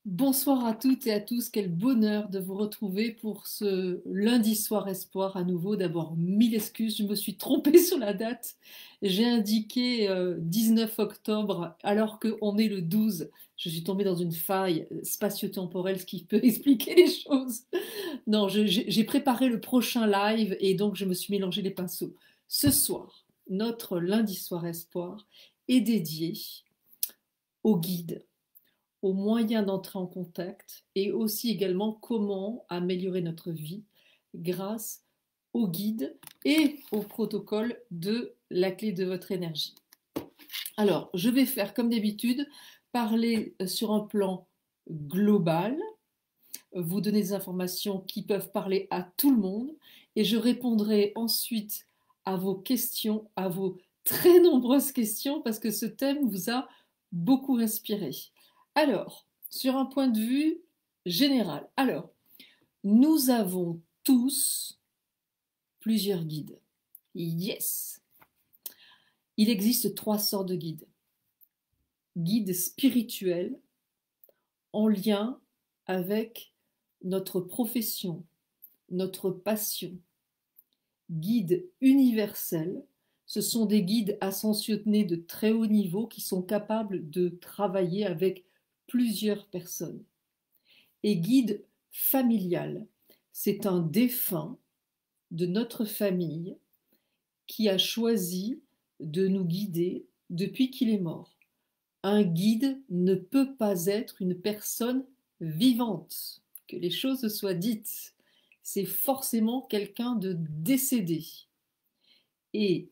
Bonsoir à toutes et à tous, quel bonheur de vous retrouver pour ce lundi soir espoir à nouveau. D'abord, mille excuses, je me suis trompée sur la date. J'ai indiqué 19 octobre alors qu'on est le 12. Je suis tombée dans une faille spatio-temporelle, ce qui peut expliquer les choses. Non, j'ai préparé le prochain live et donc je me suis mélangé les pinceaux. Ce soir, notre lundi soir espoir est dédié au guide, aux moyens d'entrer en contact et aussi également comment améliorer notre vie grâce au guide et au protocole de la clé de votre énergie. Alors, je vais faire comme d'habitude, parler sur un plan global, vous donner des informations qui peuvent parler à tout le monde et je répondrai ensuite à vos questions, à vos très nombreuses questions parce que ce thème vous a beaucoup inspiré. Alors, sur un point de vue général, nous avons tous plusieurs guides. Yes! Il existe trois sortes de guides. Guides spirituels en lien avec notre profession, notre passion. Guides universels, ce sont des guides ascensionnés de très haut niveau qui sont capables de travailler avec plusieurs personnes. Et guide familial, c'est un défunt de notre famille qui a choisi de nous guider depuis qu'il est mort. Un guide ne peut pas être une personne vivante, que les choses soient dites. C'est forcément quelqu'un de décédé. Et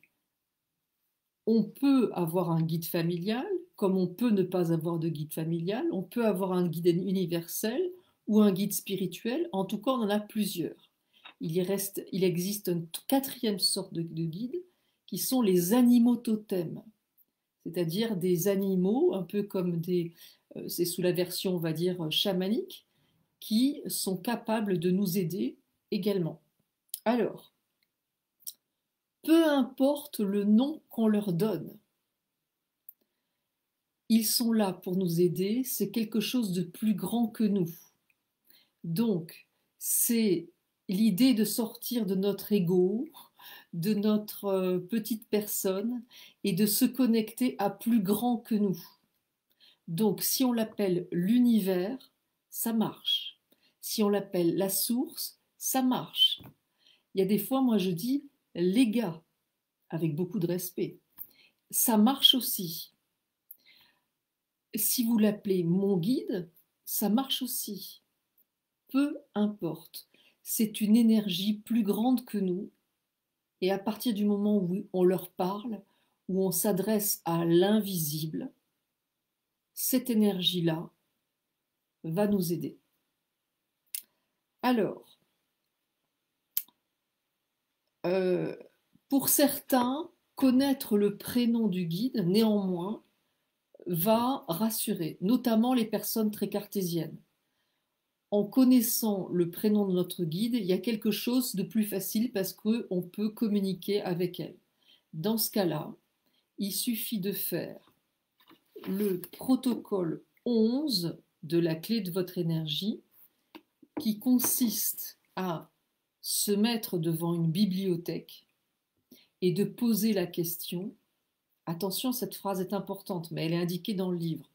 on peut avoir un guide familial, comme on peut ne pas avoir de guide familial, on peut avoir un guide universel ou un guide spirituel, en tout cas on en a plusieurs. Il existe une quatrième sorte de guide qui sont les animaux totems, c'est-à-dire des animaux un peu comme c'est sous la version on va dire chamanique, qui sont capables de nous aider également. Alors, peu importe le nom qu'on leur donne, ils sont là pour nous aider, c'est quelque chose de plus grand que nous. Donc, c'est l'idée de sortir de notre ego, de notre petite personne et de se connecter à plus grand que nous. Donc, si on l'appelle l'univers, ça marche. Si on l'appelle la source, ça marche. Il y a des fois, moi je dis, les gars, avec beaucoup de respect, ça marche aussi. Si vous l'appelez mon guide, ça marche aussi. Peu importe. C'est une énergie plus grande que nous. Et à partir du moment où on leur parle, où on s'adresse à l'invisible, cette énergie-là va nous aider. Alors, euh, pour certains, connaître le prénom du guide, néanmoins, va rassurer, notamment les personnes très cartésiennes. En connaissant le prénom de notre guide, il y a quelque chose de plus facile parce qu'on peut communiquer avec elle. Dans ce cas-là, il suffit de faire le protocole 11 de la clé de votre énergie qui consiste à se mettre devant une bibliothèque et de poser la question. Attention, cette phrase est importante, mais elle est indiquée dans le livre.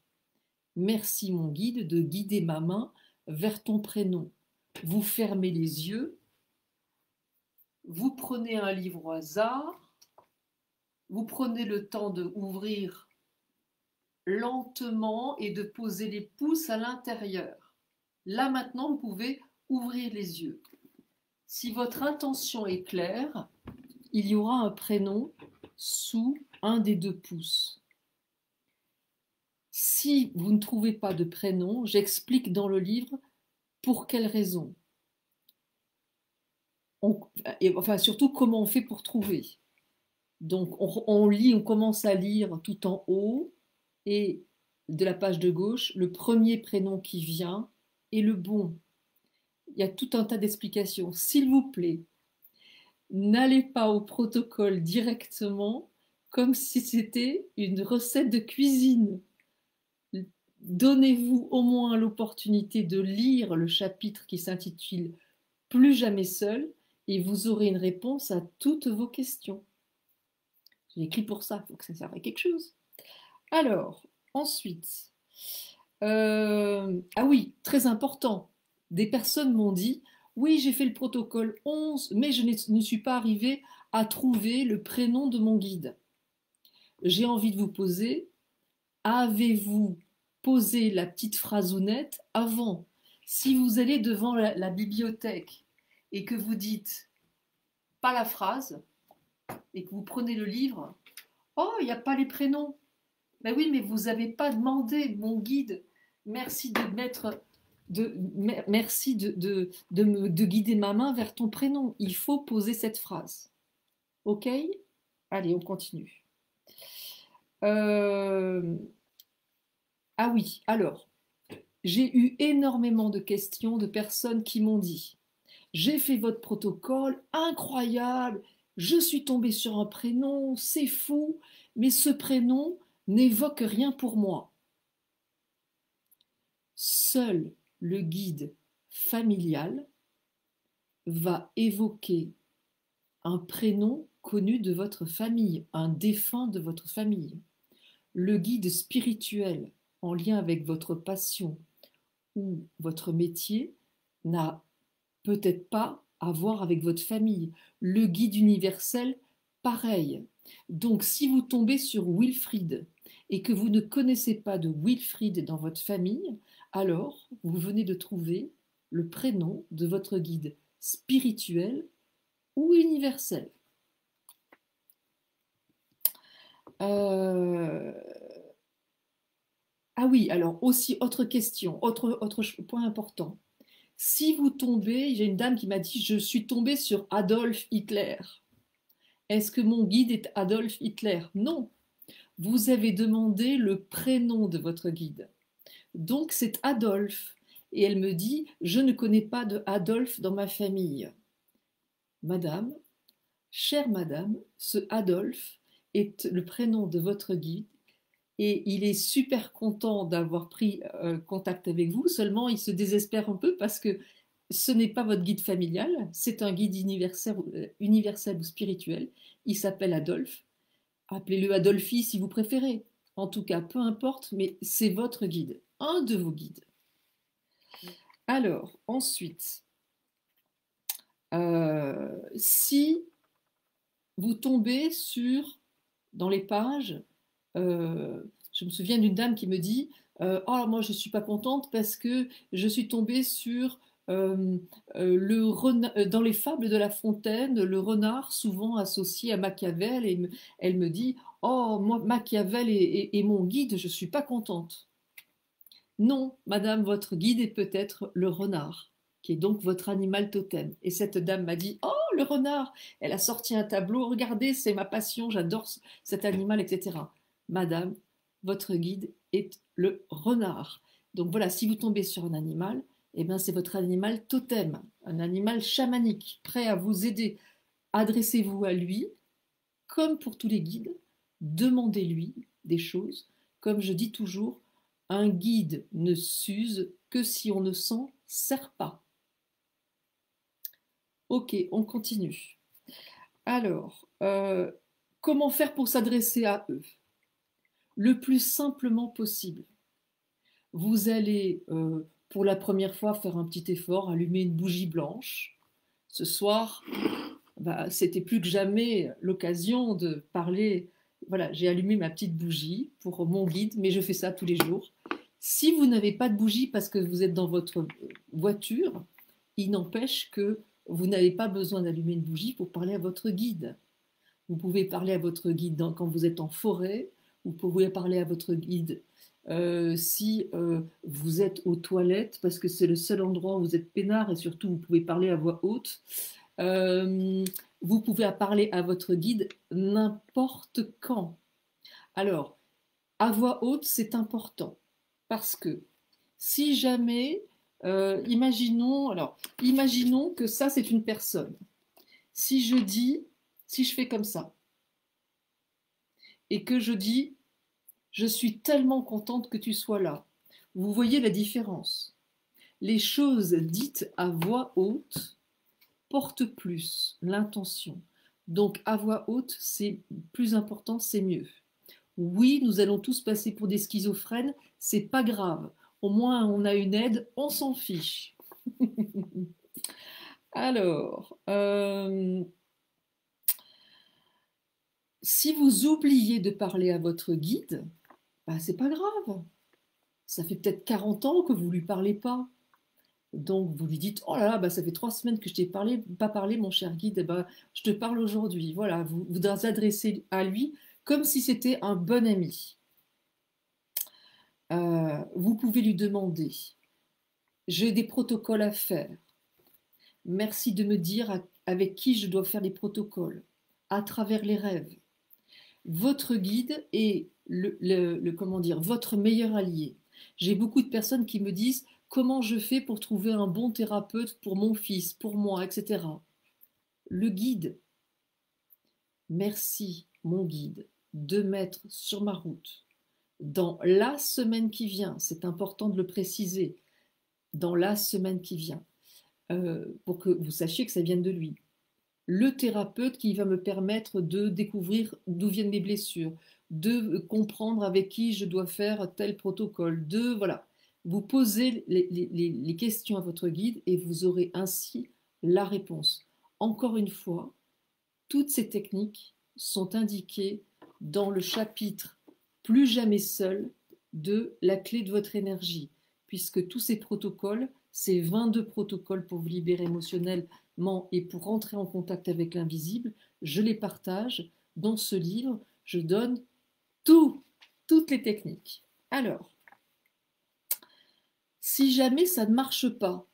Merci mon guide de guider ma main vers ton prénom. Vous fermez les yeux, vous prenez un livre au hasard, vous prenez le temps d'ouvrir lentement et de poser les pouces à l'intérieur. Là maintenant, vous pouvez ouvrir les yeux. Si votre intention est claire, il y aura un prénom sous un des deux pouces. Si vous ne trouvez pas de prénom, j'explique dans le livre pour quelle raison. Enfin, surtout comment on fait pour trouver. Donc, on commence à lire tout en haut et de la page de gauche, le premier prénom qui vient est le bon. Il y a tout un tas d'explications. S'il vous plaît, n'allez pas au protocole directement comme si c'était une recette de cuisine. donnez-vous au moins l'opportunité de lire le chapitre qui s'intitule Plus jamais seul et vous aurez une réponse à toutes vos questions. J'ai écrit pour ça, il faut que ça serve à quelque chose. Alors, ensuite, ah oui, très important, des personnes m'ont dit, oui, j'ai fait le protocole 11, mais je ne suis pas arrivée à trouver le prénom de mon guide. J'ai envie de vous poser, avez-vous posé la petite phrasounette avant? Si vous allez devant la bibliothèque et que vous dites pas la phrase et que vous prenez le livre, oh, il n'y a pas les prénoms. Ben oui, mais vous n'avez pas demandé, mon guide. Merci de mettre, merci de guider ma main vers ton prénom. Il faut poser cette phrase. Ok? Allez, on continue. Euh, Ah oui, alors, j'ai eu énormément de questions de personnes qui m'ont dit, j'ai fait votre protocole, incroyable, je suis tombée sur un prénom, c'est fou, mais ce prénom n'évoque rien pour moi. Seul le guide familial va évoquer un prénom connu de votre famille, un défunt de votre famille. Le guide spirituel en lien avec votre passion ou votre métier n'a peut-être pas à voir avec votre famille. Le guide universel, pareil. Donc si vous tombez sur Wilfried et que vous ne connaissez pas de Wilfried dans votre famille, alors vous venez de trouver le prénom de votre guide spirituel ou universel. Euh, Ah oui, alors aussi, autre question, autre point important. Si vous tombez, j'ai une dame qui m'a dit, je suis tombée sur Adolf Hitler. Est-ce que mon guide est Adolf Hitler? Non. Vous avez demandé le prénom de votre guide. Donc c'est Adolphe. Et elle me dit, je ne connais pas de Adolphe dans ma famille. Madame, chère madame, ce Adolphe est le prénom de votre guide et il est super content d'avoir pris contact avec vous, seulement il se désespère un peu parce que ce n'est pas votre guide familial, c'est un guide universel ou spirituel. Il s'appelle Adolphe. Appelez-le Adolphi si vous préférez. En tout cas, peu importe, mais c'est votre guide, un de vos guides. Alors, ensuite, si vous tombez dans les pages, je me souviens d'une dame qui me dit oh, moi je ne suis pas contente parce que je suis tombée sur dans les fables de La Fontaine, le renard souvent associé à Machiavel, et elle me dit oh, moi Machiavel est mon guide, je ne suis pas contente. Non, madame, votre guide est peut-être le renard, qui est donc votre animal totem. Et cette dame m'a dit oh, le renard! Elle a sorti un tableau, regardez, c'est ma passion, j'adore cet animal, etc. Madame, votre guide est le renard. Donc voilà, si vous tombez sur un animal, eh bien c'est votre animal totem, un animal chamanique, prêt à vous aider. Adressez-vous à lui, comme pour tous les guides, demandez-lui des choses. Comme je dis toujours, un guide ne s'use que si on ne s'en sert pas. Ok, on continue. Alors, comment faire pour s'adresser à eux? Le plus simplement possible. Vous allez, pour la première fois, faire un petit effort, allumer une bougie blanche. Ce soir, bah, c'était plus que jamais l'occasion de parler. Voilà, j'ai allumé ma petite bougie pour mon guide, mais je fais ça tous les jours. Si vous n'avez pas de bougie parce que vous êtes dans votre voiture, il n'empêche que vous n'avez pas besoin d'allumer une bougie pour parler à votre guide. Vous pouvez parler à votre guide quand vous êtes en forêt, vous pouvez parler à votre guide si vous êtes aux toilettes, parce que c'est le seul endroit où vous êtes peinard et surtout vous pouvez parler à voix haute. Vous pouvez parler à votre guide n'importe quand. Alors, à voix haute, c'est important parce que si jamais, imaginons que ça c'est une personne. Si je fais comme ça et que je dis, je suis tellement contente que tu sois là. Vous voyez la différence. Les choses dites à voix haute portent plus l'intention. Donc à voix haute, c'est plus important, c'est mieux. Oui, nous allons tous passer pour des schizophrènes, c'est pas grave. Au moins on a une aide, on s'en fiche. Alors, si vous oubliez de parler à votre guide, bah, c'est pas grave. Ça fait peut-être 40 ans que vous lui parlez pas. Donc vous lui dites, oh là là, bah, ça fait 3 semaines que je t'ai pas parlé, mon cher guide, eh ben, je te parle aujourd'hui. Voilà, vous vous adressez à lui comme si c'était un bon ami. Vous pouvez lui demander, j'ai des protocoles à faire. Merci de me dire avec qui je dois faire les protocoles, à travers les rêves. Votre guide est comment dire, votre meilleur allié. J'ai beaucoup de personnes qui me disent comment je fais pour trouver un bon thérapeute pour mon fils, pour moi, etc. Le guide, merci mon guide de mettre sur ma route dans la semaine qui vient, c'est important de le préciser, dans la semaine qui vient, pour que vous sachiez que ça vienne de lui. Le thérapeute qui va me permettre de découvrir d'où viennent mes blessures, de comprendre avec qui je dois faire tel protocole, de voilà. Vous posez les questions à votre guide et vous aurez ainsi la réponse. Encore une fois, toutes ces techniques sont indiquées dans le chapitre Plus jamais seul de la clé de votre énergie, puisque tous ces protocoles, ces 22 protocoles pour vous libérer émotionnellement et pour rentrer en contact avec l'invisible, je les partage dans ce livre. Je donne toutes les techniques. Alors, si jamais ça ne marche pas,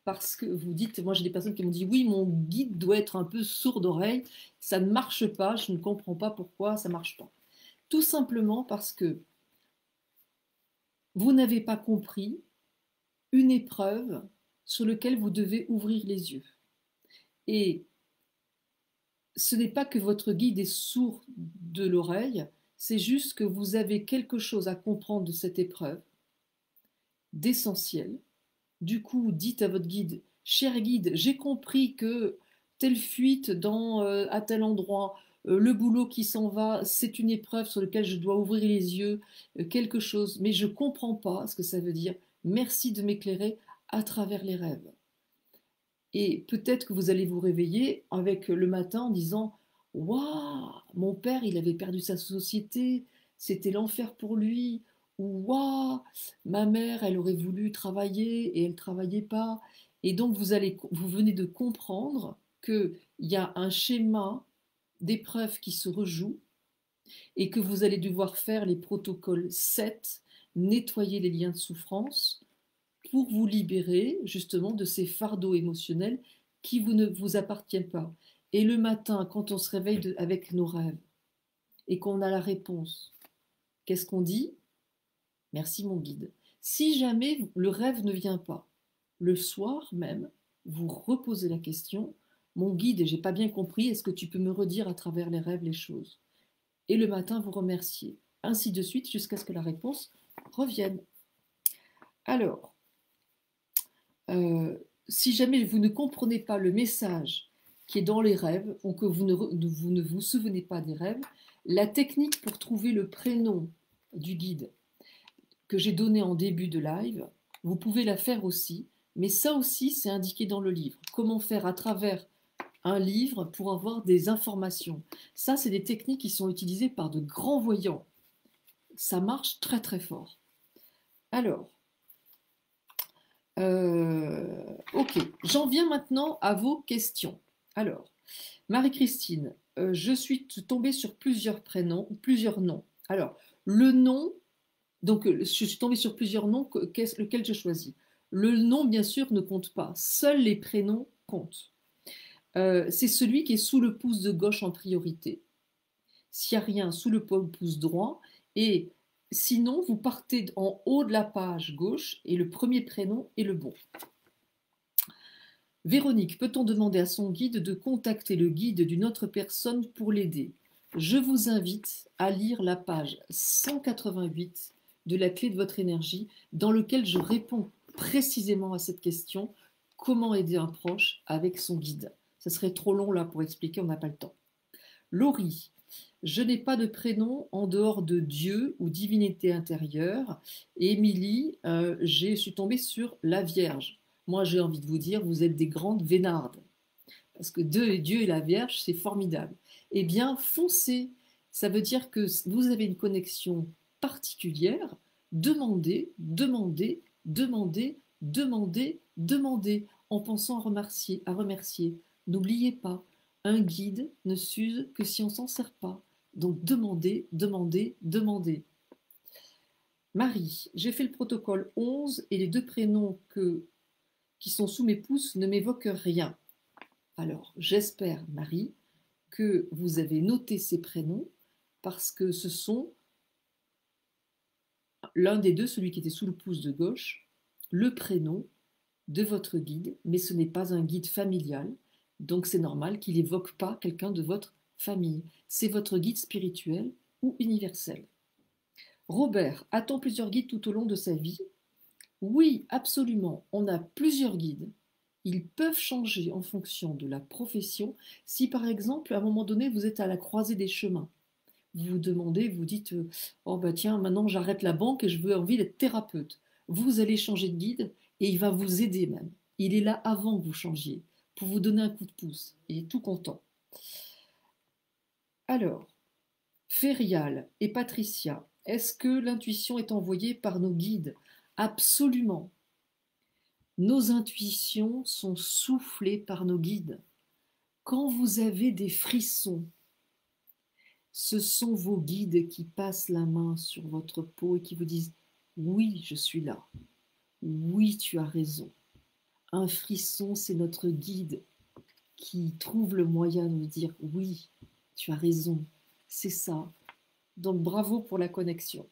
parce que vous dites, moi j'ai des personnes qui m'ont dit, oui, mon guide doit être un peu sourd d'oreille, ça ne marche pas, je ne comprends pas pourquoi ça ne marche pas. Tout simplement parce que vous n'avez pas compris une épreuve sur laquelle vous devez ouvrir les yeux. Et ce n'est pas que votre guide est sourd de l'oreille, c'est juste que vous avez quelque chose à comprendre de cette épreuve, d'essentiel. Du coup, dites à votre guide, cher guide, j'ai compris que telle fuite à tel endroit, le boulot qui s'en va, c'est une épreuve sur laquelle je dois ouvrir les yeux, quelque chose, mais je ne comprends pas ce que ça veut dire. Merci de m'éclairer à travers les rêves. Et peut-être que vous allez vous réveiller avec le matin en disant, waouh, mon père, il avait perdu sa société, c'était l'enfer pour lui. Ou waouh, ma mère, elle aurait voulu travailler et elle ne travaillait pas. Et donc vous venez de comprendre qu'il y a un schéma d'épreuves qui se rejoue et que vous allez devoir faire les protocoles 7, nettoyer les liens de souffrance pour vous libérer justement de ces fardeaux émotionnels qui ne vous appartiennent pas. Et le matin, quand on se réveille avec nos rêves et qu'on a la réponse, qu'est-ce qu'on dit? Merci mon guide. Si jamais le rêve ne vient pas, le soir même, vous reposez la question, mon guide, j'ai pas bien compris, est-ce que tu peux me redire à travers les rêves les choses? Et le matin, vous remerciez. Ainsi de suite jusqu'à ce que la réponse revienne. Alors, si jamais vous ne comprenez pas le message qui est dans les rêves ou que vous ne vous souvenez pas des rêves, la technique pour trouver le prénom du guide que j'ai donné en début de live, vous pouvez la faire aussi, mais ça aussi c'est indiqué dans le livre. Comment faire à travers un livre pour avoir des informations. Ça, c'est des techniques qui sont utilisées par de grands voyants. Ça marche très très fort. Alors, ok, j'en viens maintenant à vos questions. Alors, Marie-Christine, je suis tombée sur plusieurs prénoms, plusieurs noms. Alors, le nom, donc je suis tombée sur plusieurs noms, lequel je choisis. Le nom, bien sûr, ne compte pas. Seuls les prénoms comptent. C'est celui qui est sous le pouce de gauche en priorité. S'il n'y a rien, sous le pouce droit. Et sinon, vous partez en haut de la page gauche et le premier prénom est le bon. Véronique, peut-on demander à son guide de contacter le guide d'une autre personne pour l'aider? Je vous invite à lire la page 188 de la clé de votre énergie, dans lequel je réponds précisément à cette question, comment aider un proche avec son guide. Ça serait trop long là pour expliquer, on n'a pas le temps. Laurie, je n'ai pas de prénom en dehors de Dieu ou divinité intérieure. Et Émilie, je suis tombée sur la Vierge. Moi, j'ai envie de vous dire, vous êtes des grandes vénardes. Parce que Dieu et la Vierge, c'est formidable. Eh bien, foncez. Ça veut dire que vous avez une connexion particulière. Demandez, demandez, demandez, demandez, demandez, en pensant à remercier. N'oubliez pas, un guide ne s'use que si on ne s'en sert pas. Donc demandez, demandez, demandez. Marie, j'ai fait le protocole 11 et les deux prénoms qui sont sous mes pouces ne m'évoquent rien. Alors, j'espère, Marie, que vous avez noté ces prénoms parce que ce sont l'un des deux, celui qui était sous le pouce de gauche, le prénom de votre guide, mais ce n'est pas un guide familial, donc c'est normal qu'il n'évoque pas quelqu'un de votre famille. C'est votre guide spirituel ou universel. Robert, a-t-on plusieurs guides tout au long de sa vie? Oui, absolument. On a plusieurs guides. Ils peuvent changer en fonction de la profession. Si par exemple, à un moment donné, vous êtes à la croisée des chemins, vous vous demandez, vous dites, oh bah tiens, maintenant j'arrête la banque et je veux envie d'être thérapeute. Vous allez changer de guide et il va vous aider même. Il est là avant que vous changiez, pour vous donner un coup de pouce. Il est tout content. Alors, Férial et Patricia, est-ce que l'intuition est envoyée par nos guides? Absolument. Nos intuitions sont soufflées par nos guides. Quand vous avez des frissons, ce sont vos guides qui passent la main sur votre peau et qui vous disent « Oui, je suis là. Oui, tu as raison. » Un frisson, c'est notre guide qui trouve le moyen de nous dire « Oui, tu as raison. C'est ça. » Donc bravo pour la connexion.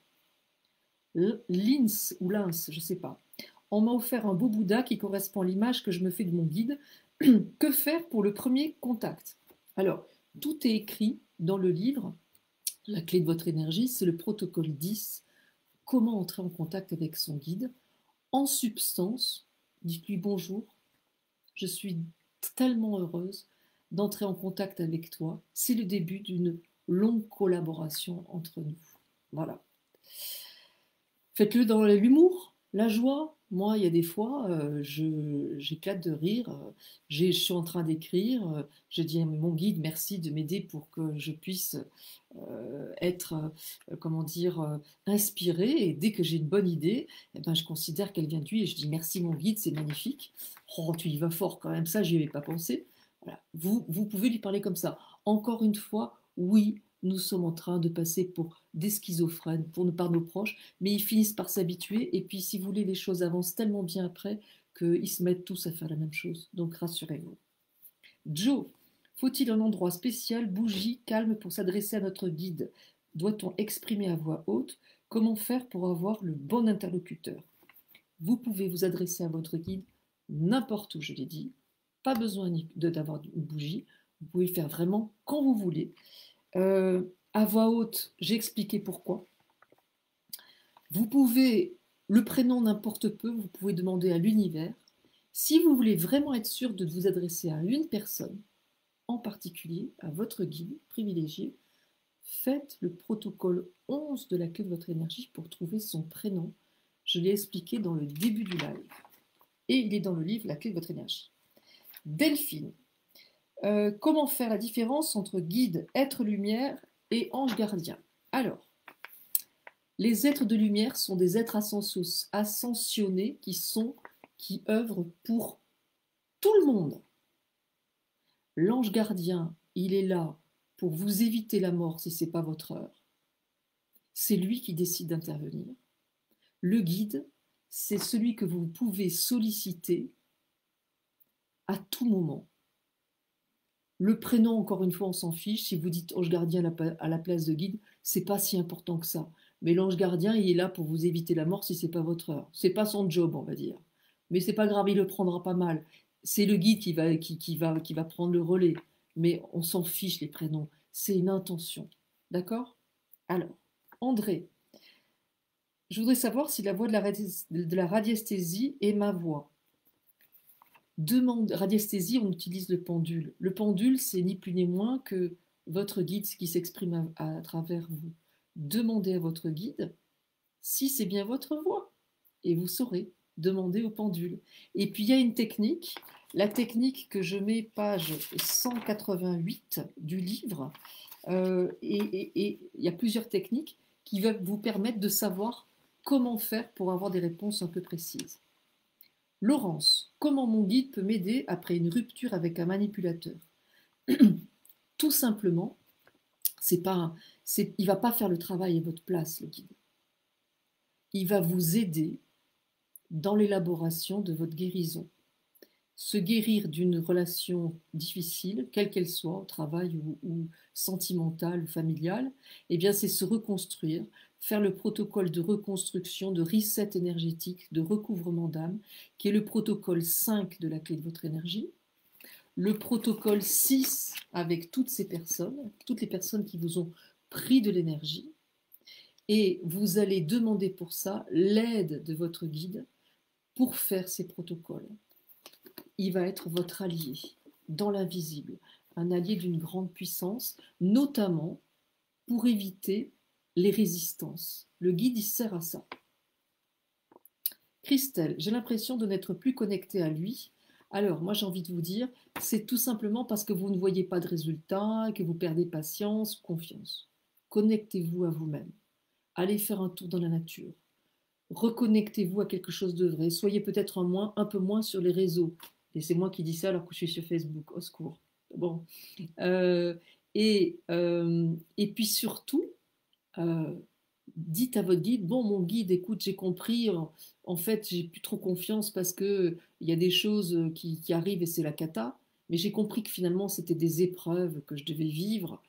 Lins ou Lins, je ne sais pas. On m'a offert un beau Bouddha qui correspond à l'image que je me fais de mon guide. Que faire pour le premier contact? Alors, tout est écrit dans le livre. La clé de votre énergie, c'est le protocole 10. Comment entrer en contact avec son guide? En substance, dites-lui bonjour. Je suis tellement heureuse d'entrer en contact avec toi. C'est le début d'une longue collaboration entre nous. Voilà. Faites-le dans l'humour, la joie. Moi, il y a des fois, j'éclate de rire. Je suis en train d'écrire. Je dis à mon guide merci de m'aider pour que je puisse être, comment dire, inspirée. Et dès que j'ai une bonne idée, eh ben, je considère qu'elle vient de lui et je dis merci mon guide, c'est magnifique. Oh, tu y vas fort quand même, ça, j'y avais pas pensé. Voilà. Vous pouvez lui parler comme ça. Encore une fois, oui, nous sommes en train de passer pour des schizophrènes, pour ne pas nos proches, mais ils finissent par s'habituer. Et puis, si vous voulez, les choses avancent tellement bien après qu'ils se mettent tous à faire la même chose. Donc, rassurez-vous. Joe, faut-il un endroit spécial, bougie, calme pour s'adresser à notre guide? Doit-on exprimer à voix haute? Comment faire pour avoir le bon interlocuteur? Vous pouvez vous adresser à votre guide n'importe où, je l'ai dit. Pas besoin d'avoir une bougie. Vous pouvez le faire vraiment quand vous voulez. À voix haute, j'ai expliqué pourquoi. Vous pouvez, le prénom n'importe peu, vous pouvez demander à l'univers. Si vous voulez vraiment être sûr de vous adresser à une personne, en particulier à votre guide privilégié, faites le protocole 11 de la clé de votre énergie pour trouver son prénom. Je l'ai expliqué dans le début du live. Et il est dans le livre La clé de votre énergie. Delphine, comment faire la différence entre guide, être lumière et ange gardien? Alors, les êtres de lumière sont des êtres ascensionnés qui œuvrent pour tout le monde. L'ange gardien, il est là pour vous éviter la mort si ce n'est pas votre heure. C'est lui qui décide d'intervenir. Le guide, c'est celui que vous pouvez solliciter à tout moment. Le prénom, encore une fois, on s'en fiche. Si vous dites ange gardien à la place de guide, c'est pas si important que ça. Mais l'ange gardien, il est là pour vous éviter la mort si c'est pas votre heure. C'est pas son job, on va dire. Mais c'est pas grave, il le prendra pas mal. C'est le guide qui va prendre le relais. Mais on s'en fiche les prénoms. C'est une intention. D'accord? Alors, André, Je voudrais savoir si la voix de la radiesthésie est ma voix. Radiesthésie, on utilise le pendule. Le pendule, c'est ni plus ni moins que votre guide qui s'exprime à travers vous. Demandez à votre guide si c'est bien votre voix et vous saurez. Demandez au pendule. Et puis il y a une technique, la technique que je mets page 188 du livre, et il y a plusieurs techniques qui vont vous permettre de savoir comment faire pour avoir des réponses un peu précises. Laurence, comment mon guide peut m'aider après une rupture avec un manipulateur? Tout simplement, il ne va pas faire le travail à votre place, le guide. Il va vous aider dans l'élaboration de votre guérison. Se guérir d'une relation difficile, quelle qu'elle soit, au travail ou sentimentale ou familiale, eh bien c'est se reconstruire, faire le protocole de reconstruction, de reset énergétique, de recouvrement d'âme, qui est le protocole 5 de la clé de votre énergie, le protocole 6 avec toutes ces personnes, toutes les personnes qui vous ont pris de l'énergie, et vous allez demander pour ça l'aide de votre guide pour faire ces protocoles. Il va être votre allié dans l'invisible, un allié d'une grande puissance, notamment pour éviter les résistances. Le guide, il sert à ça. Christelle, j'ai l'impression de n'être plus connectée à lui. Alors, moi, j'ai envie de vous dire, c'est tout simplement parce que vous ne voyez pas de résultats, que vous perdez patience, confiance. Connectez-vous à vous-même. Allez faire un tour dans la nature. Reconnectez-vous à quelque chose de vrai. Soyez peut-être un peu moins sur les réseaux. Et c'est moi qui dis ça alors que je suis sur Facebook. Au secours. Bon. Et puis surtout, dites à votre guide, bon, mon guide, écoute, j'ai compris, en fait, j'ai plus trop confiance parce que il y a des choses qui arrivent et c'est la cata, mais j'ai compris que finalement, c'était des épreuves que je devais vivre.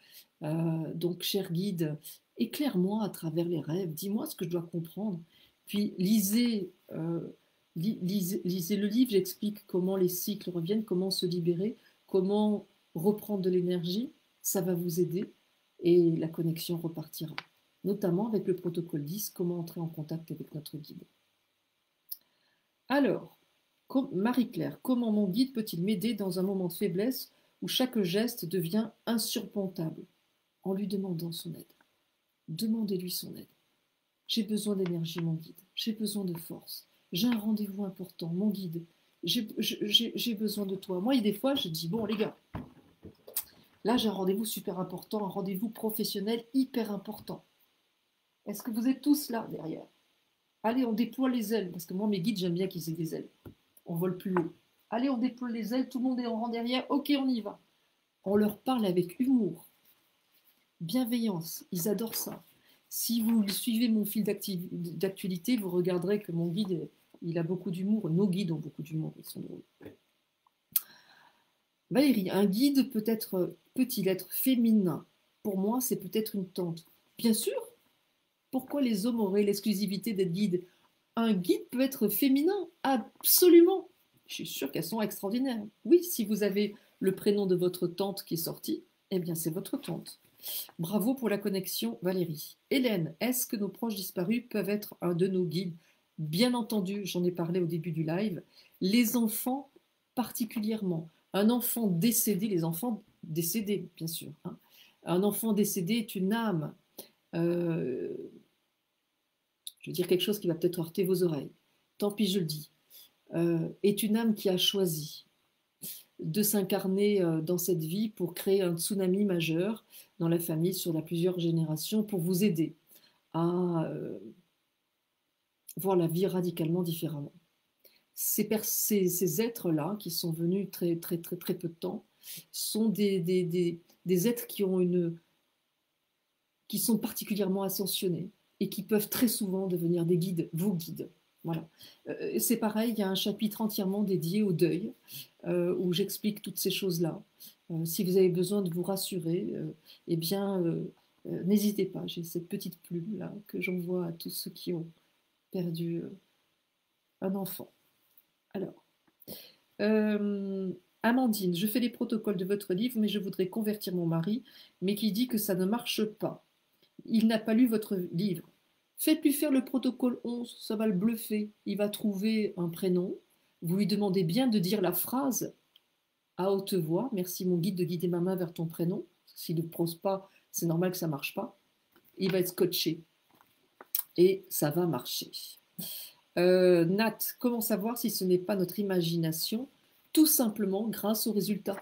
Donc, cher guide, éclaire-moi à travers les rêves, dis-moi ce que je dois comprendre. Puis, lisez le livre, j'explique comment les cycles reviennent, comment se libérer, comment reprendre de l'énergie, ça va vous aider et la connexion repartira, notamment avec le protocole 10, comment entrer en contact avec notre guide. Alors, Marie-Claire, comment mon guide peut-il m'aider dans un moment de faiblesse où chaque geste devient insurmontable? En lui demandant son aide. Demandez-lui son aide. J'ai besoin d'énergie, mon guide. J'ai besoin de force. J'ai un rendez-vous important, mon guide. J'ai besoin de toi. Moi, des fois, je dis, bon, les gars, là, j'ai un rendez-vous super important, un rendez-vous professionnel hyper important. Est-ce que vous êtes tous là derrière? Allez, on déploie les ailes, parce que moi, mes guides, j'aime bien qu'ils aient des ailes. On vole plus haut. Allez, on déploie les ailes, tout le monde est en rang derrière. Ok, on y va. On leur parle avec humour, bienveillance. Ils adorent ça. Si vous suivez mon fil d'actualité, vous regarderez que mon guide, il a beaucoup d'humour. Nos guides ont beaucoup d'humour, ils sont drôles. Valérie, un guide peut-il être féminin? Pour moi, c'est peut-être une tante. Bien sûr. Pourquoi les hommes auraient l'exclusivité d'être guides? Un guide peut être féminin, absolument. Je suis sûre qu'elles sont extraordinaires. Oui, si vous avez le prénom de votre tante qui est sorti, eh bien c'est votre tante. Bravo pour la connexion, Valérie. Hélène, est-ce que nos proches disparus peuvent être un de nos guides? Bien entendu, j'en ai parlé au début du live. Les enfants particulièrement. Un enfant décédé, les enfants décédés, bien sûr. Hein. Un enfant décédé est une âme. Je veux dire quelque chose qui va peut-être heurter vos oreilles. Tant pis, je le dis. Est une âme qui a choisi de s'incarner dans cette vie pour créer un tsunami majeur dans la famille sur plusieurs générations pour vous aider à voir la vie radicalement différemment. Ces êtres-là, qui sont venus très, très, très, très peu de temps, sont des êtres qui sont particulièrement ascensionnés et qui peuvent très souvent devenir des guides, vos guides. Voilà. C'est pareil, il y a un chapitre entièrement dédié au deuil, où j'explique toutes ces choses-là. Si vous avez besoin de vous rassurer, eh bien, n'hésitez pas. J'ai cette petite plume-là que j'envoie à tous ceux qui ont perdu un enfant. Alors, Amandine, je fais les protocoles de votre livre, mais je voudrais convertir mon mari, mais qui dit que ça ne marche pas. Il n'a pas lu votre livre. Faites-lui faire le protocole 11, ça va le bluffer. Il va trouver un prénom. Vous lui demandez bien de dire la phrase à haute voix. Merci mon guide de guider ma main vers ton prénom. S'il ne prose pas, c'est normal que ça ne marche pas. Il va être scotché. Et ça va marcher. Nat, comment savoir si ce n'est pas notre imagination? Tout simplement grâce aux résultats.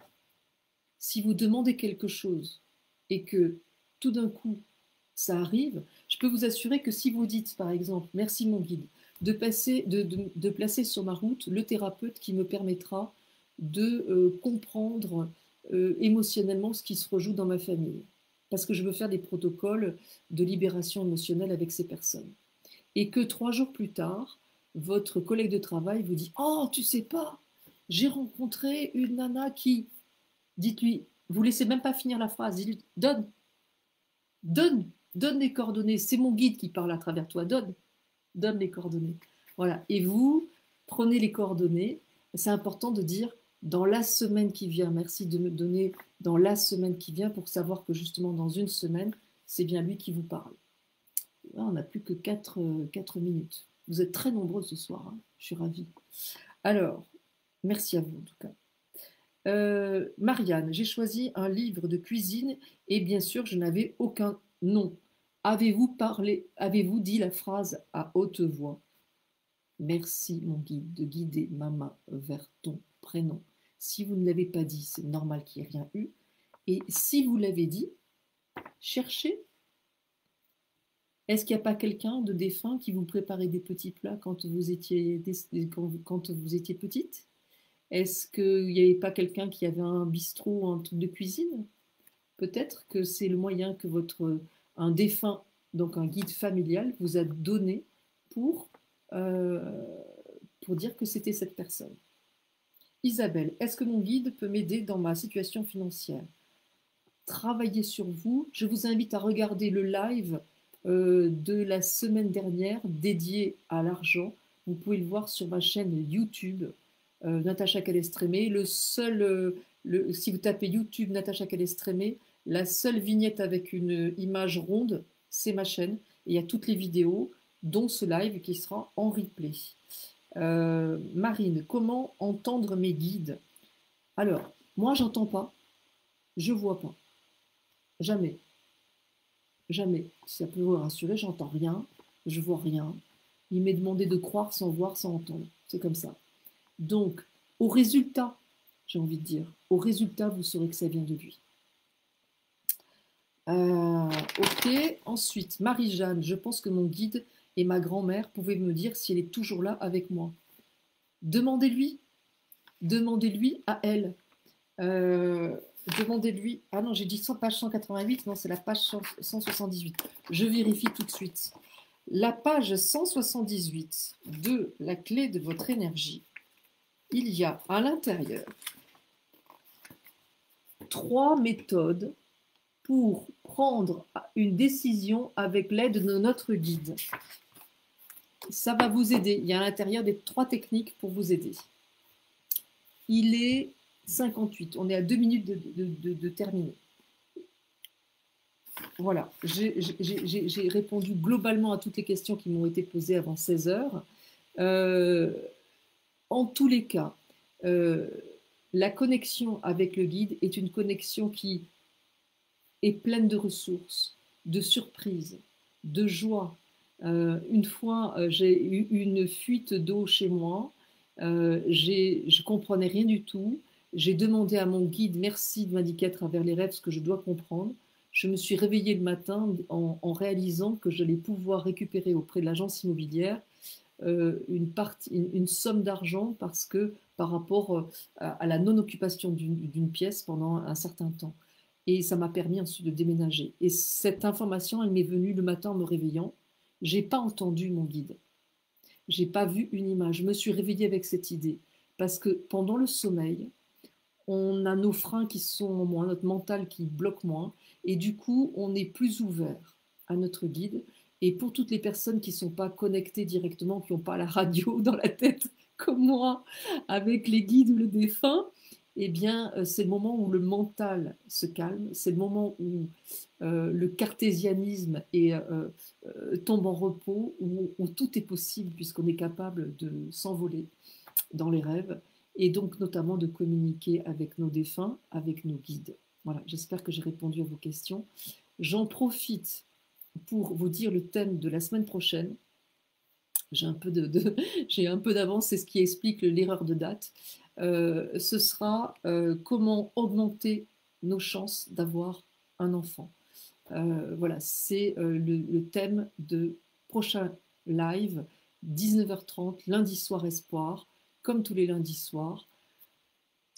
Si vous demandez quelque chose et que tout d'un coup ça arrive, je peux vous assurer que si vous dites par exemple merci mon guide, de placer sur ma route le thérapeute qui me permettra de comprendre émotionnellement ce qui se rejoue dans ma famille, parce que je veux faire des protocoles de libération émotionnelle avec ces personnes. Et que 3 jours plus tard, votre collègue de travail vous dit oh, tu sais pas, j'ai rencontré une nana qui. Dites-lui, vous laissez même pas finir la phrase, dites-lui donne, donne, donne les coordonnées, c'est mon guide qui parle à travers toi, donne les coordonnées. Voilà, et vous prenez les coordonnées, c'est important de dire dans la semaine qui vient, merci de me donner dans la semaine qui vient pour savoir que justement dans une semaine, c'est bien lui qui vous parle. Là, on n'a plus que 4 minutes. Vous êtes très nombreux ce soir, hein. Je suis ravie. Alors, merci à vous en tout cas. Marianne, j'ai choisi un livre de cuisine et bien sûr, je n'avais aucun nom. Avez-vous dit la phrase à haute voix? Merci, mon guide, de guider ma main vers ton prénom. Si vous ne l'avez pas dit, c'est normal qu'il n'y ait rien eu. Et si vous l'avez dit, cherchez. Est-ce qu'il n'y a pas quelqu'un de défunt qui vous préparait des petits plats quand vous étiez petite? Est-ce qu'il n'y avait pas quelqu'un qui avait un bistrot ou un truc de cuisine? Peut-être que c'est le moyen que un défunt, donc un guide familial, vous a donné pour, euh, pour dire que c'était cette personne. Isabelle, est-ce que mon guide peut m'aider dans ma situation financière? Travaillez sur vous. Je vous invite à regarder le live de la semaine dernière dédié à l'argent. Vous pouvez le voir sur ma chaîne YouTube. Natacha Calestrémé. Si vous tapez YouTube Natacha Calestrémé, la seule vignette avec une image ronde, c'est ma chaîne. Et il y a toutes les vidéos, dont ce live qui sera en replay. Marine, comment entendre mes guides? Alors, moi, j'entends pas, je vois pas. Jamais. Jamais. Si ça peut vous rassurer, j'entends rien, je vois rien. Il m'est demandé de croire sans voir, sans entendre. C'est comme ça. Donc, au résultat, j'ai envie de dire, au résultat, vous saurez que ça vient de lui. Ok, ensuite, Marie-Jeanne, je pense que mon guide et ma grand-mère pouvaient me dire si elle est toujours là avec moi. Demandez-lui à elle. Demandez-lui. Ah non, j'ai dit page 188, non, c'est la page 178. Je vérifie tout de suite. La page 178 de la clé de votre énergie, il y a à l'intérieur 3 méthodes pour prendre une décision avec l'aide de notre guide. Ça va vous aider. Il y a à l'intérieur des 3 techniques pour vous aider. Il est 58. On est à 2 minutes de terminer. Voilà. J'ai répondu globalement à toutes les questions qui m'ont été posées avant 16 heures. En tous les cas, la connexion avec le guide est une connexion qui est pleine de ressources, de surprises, de joie. Une fois, j'ai eu une fuite d'eau chez moi. Je ne comprenais rien du tout. J'ai demandé à mon guide, merci de m'indiquer à travers les rêves ce que je dois comprendre. Je me suis réveillée le matin en réalisant que j'allais pouvoir récupérer auprès de l'agence immobilière une somme d'argent parce que par rapport à la non-occupation d'une pièce pendant un certain temps. Et ça m'a permis ensuite de déménager. Et cette information, elle m'est venue le matin en me réveillant. Je n'ai pas entendu mon guide. Je n'ai pas vu une image. Je me suis réveillée avec cette idée. Parce que pendant le sommeil, on a nos freins qui sont en moins, notre mental qui bloque moins. Et du coup, on est plus ouvert à notre guide. Et pour toutes les personnes qui ne sont pas connectées directement, qui n'ont pas la radio dans la tête comme moi, avec les guides ou le défunt, eh bien, c'est le moment où le mental se calme, c'est le moment où le cartésianisme tombe en repos, où tout est possible puisqu'on est capable de s'envoler dans les rêves et donc notamment de communiquer avec nos défunts, avec nos guides. Voilà, j'espère que j'ai répondu à vos questions. J'en profite pour vous dire le thème de la semaine prochaine. J'ai un peu j'ai un peu d'avance, c'est ce qui explique l'erreur de date. Ce sera comment augmenter nos chances d'avoir un enfant. Voilà, c'est le thème de prochain live, 19h30, lundi soir espoir, comme tous les lundis soirs.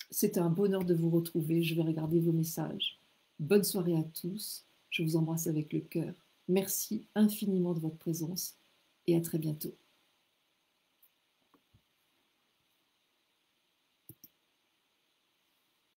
C'était un bonheur de vous retrouver. Je vais regarder vos messages. Bonne soirée à tous. Je vous embrasse avec le cœur. Merci infiniment de votre présence et à très bientôt.